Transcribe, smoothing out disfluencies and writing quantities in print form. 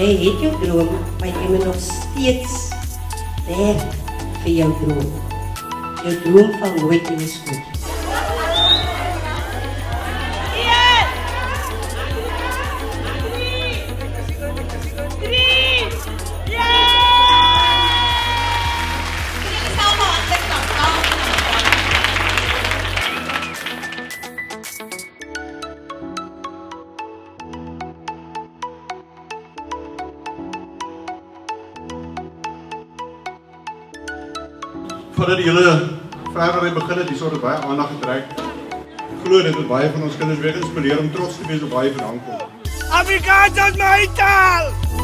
Jy het jou droom, maar jy moet nog steeds werk vir jou droom. Jou droom val nooit in die skoot. Voordat die hele verder begin het, hier baie aandag getrek. Ek glo dit het baie van ons kinders weer geïnspireer om trots te wees op baie van Hankom. Afrikaans is my taal!